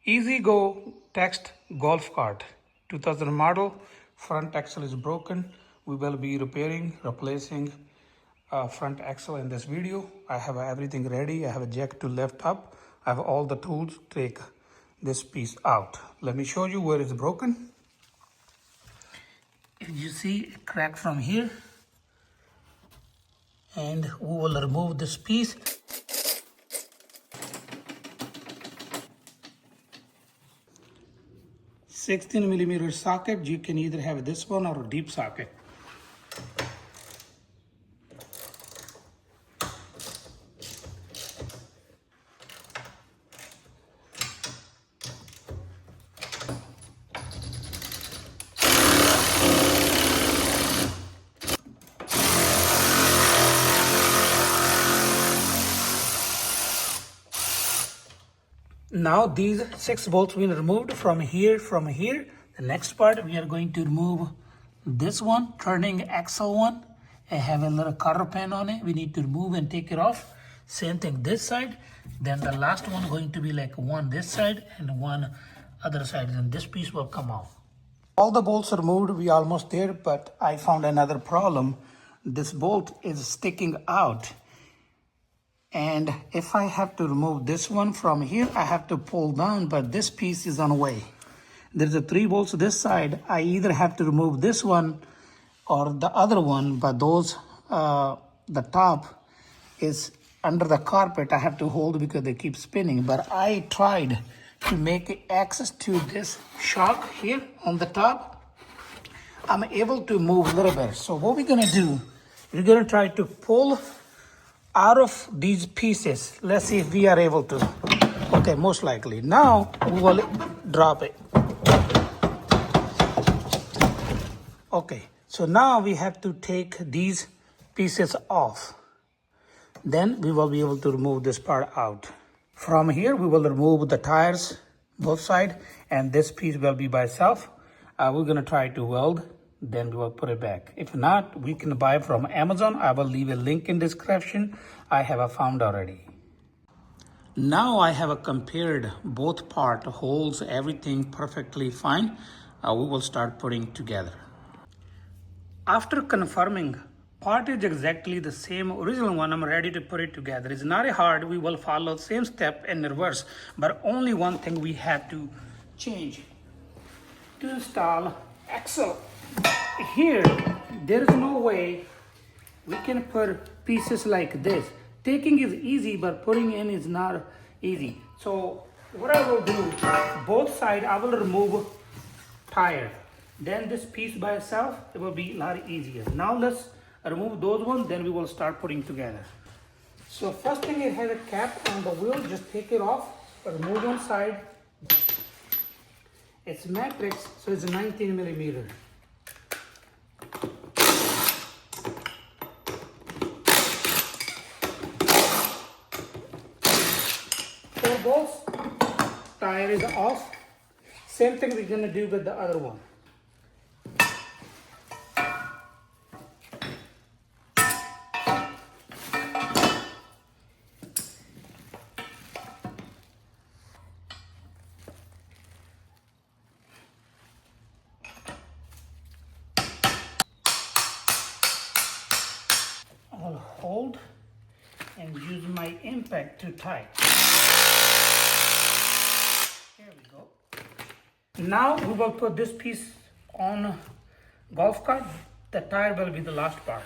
Easy Go Text Golf Cart 2000 model. Front axle is broken. We will be repairing, replacing front axle in this video. I have everything ready. I have a jack to lift up. I have all the tools to take this piece out. Let me show you where it's broken. If you see a crack from here, and we will remove this piece. $16mm socket. You can either have this one or a deep socket. Now these 6 bolts we removed from here. The next part we are going to remove this one, turning axle one. I have a little cotter pin on it. We need to remove and take it off. Same thing this side. Then the last one going to be like one this side and one other side. And this piece will come off. All the bolts are removed. We almost there, but I found another problem. This bolt is sticking out. And if I have to remove this one from here, I have to pull down, but this piece is on the way. There's a 3 bolts this side. I either have to remove this one or the other one, but those, the top is under the carpet. I have to hold because they keep spinning. But I tried to make access to this shock here on the top. I'm able to move a little bit. So what we're gonna do, we're gonna try to pull out of these pieces. Let's see if we are able to. Okay, most likely. Now we will drop it. Okay, so now we have to take these pieces off. Then we will be able to remove this part out. From here, we will remove the tires, both sides, and this piece will be by itself. We're gonna try to weld, then we will put it back. If not, we can buy from Amazon. I will leave a link in description. I have found already. Now I have compared both part, holds everything perfectly fine. We will start putting together. After confirming part is exactly the same original one, I'm ready to put it together. It's not hard. We will follow the same step in reverse, but only one thing we have to change. To install axle. Here, there is no way we can put pieces like this. Taking is easy, but putting in is not easy. So what I will do, both sides I will remove tire. Then this piece by itself, it will be a lot easier. Now let's remove those ones, then we will start putting together. So first thing, it has a cap on the wheel. Just take it off, remove one side. It's matrix, so it's 19mm. Bolts, tire is off. Same thing we're gonna do with the other one. I'll hold and use my impact to tighten. Here we go. Now we will put this piece on golf cart. The tire will be the last part.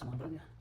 ਸਮਾਨ ਰਹਿ ਗਿਆ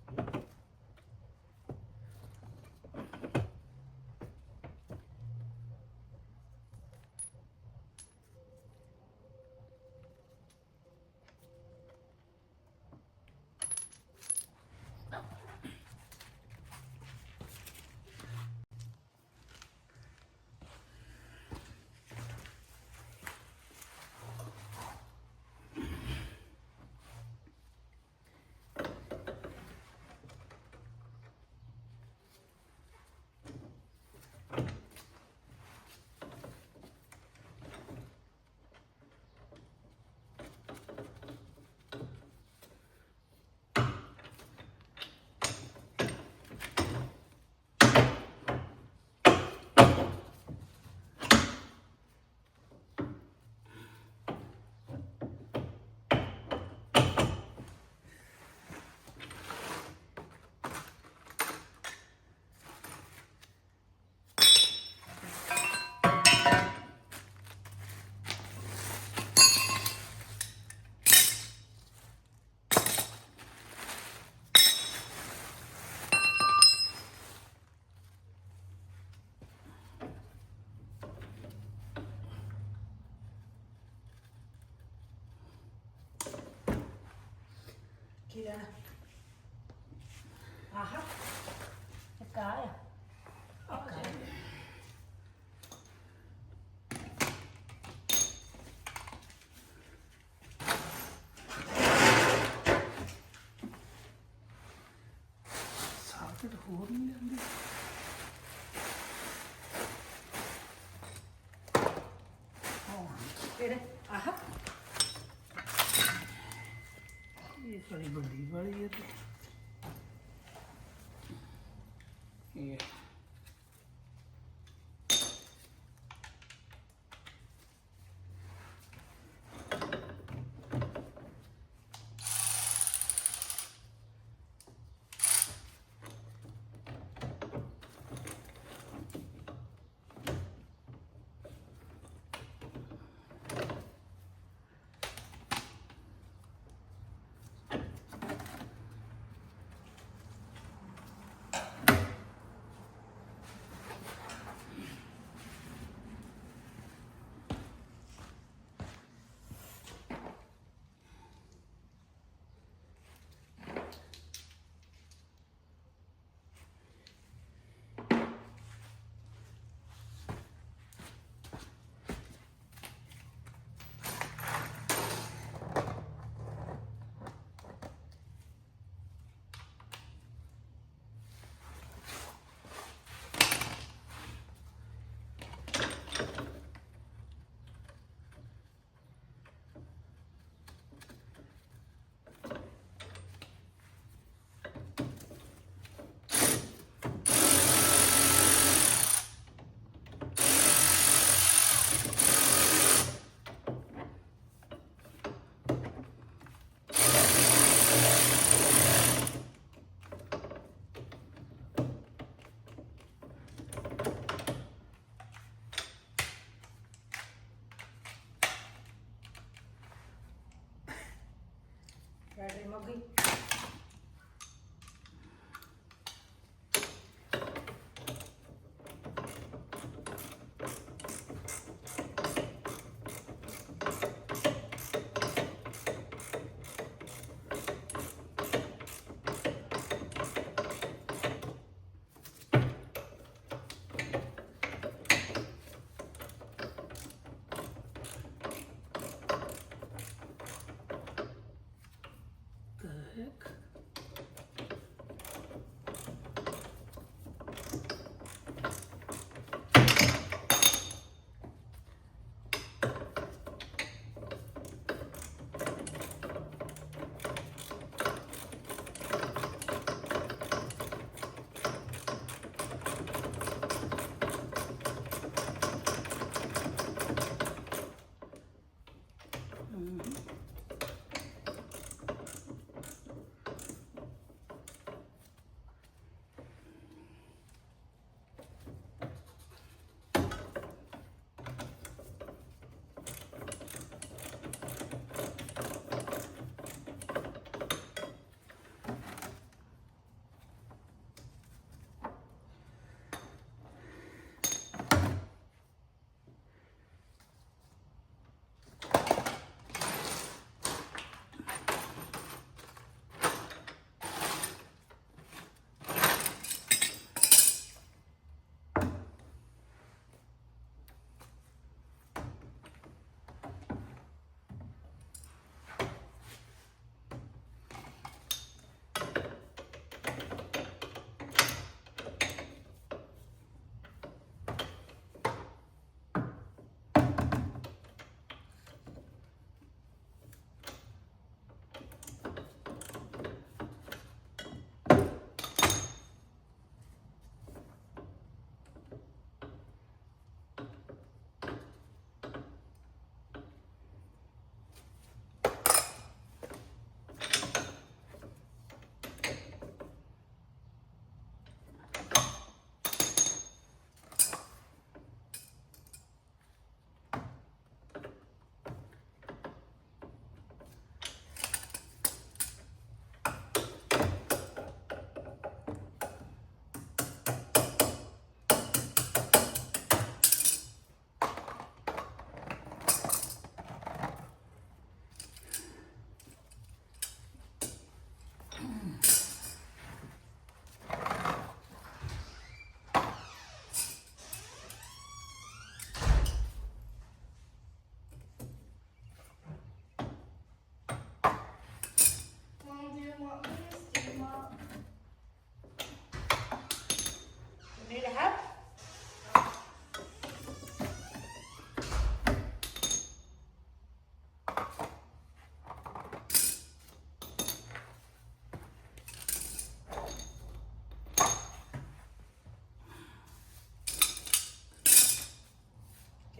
ਕੀ ਲੈਣਾ ਆਹ ਇੱਕ ਆ socket ਹੋਰ ਨਹੀਂ ਲੈਂਦੇ ਕਿਹੜੇ ਆਹ ਇਹ ਸਾਰੀ ਵੱਡੀ ਵਾਲੀ ਹੈ ਤੇ ਇਹ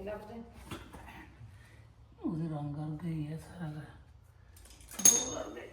ਚਲਾ ਪੁੱਤ ਉਹਦੇ ਰੰਗ ਕਰ ਗਈ ਹੈ ਸਾਰਾ ਉਹ ਕਰ ਗਏ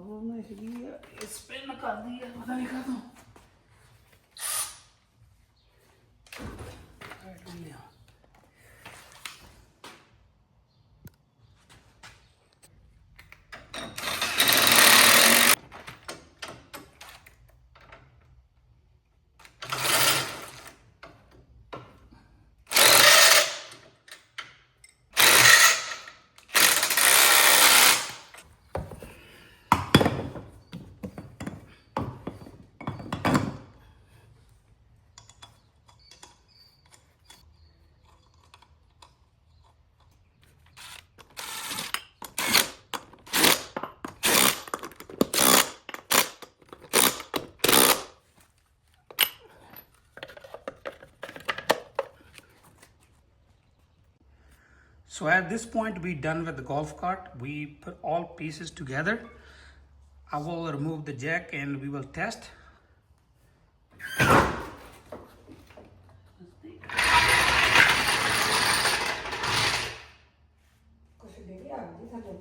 ਉਹਨੇ ਹੈਗੀ ਆ ਸਪਿਨ ਕਰਦੀ ਆ ਪਤਾ ਨਹੀਂ ਕਦੋਂ So at this point we done with the golf cart. We put all pieces together. I will remove the jack and we will test. ਕੁਛ ਡੇੜੀ ਆ ਗਈ ਥੱਲੇ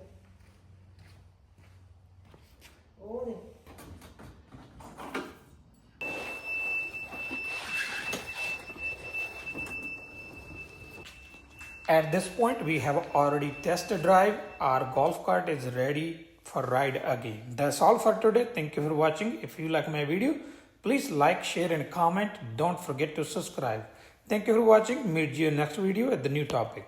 ਉਹ ਦੇ At this point we have already test drive. Our golf cart is ready for ride again. That's all for today. Thank you for watching. If you like my video, please like, share and comment. Don't forget to subscribe. Thank you for watching. Meet you in next video with the new topic.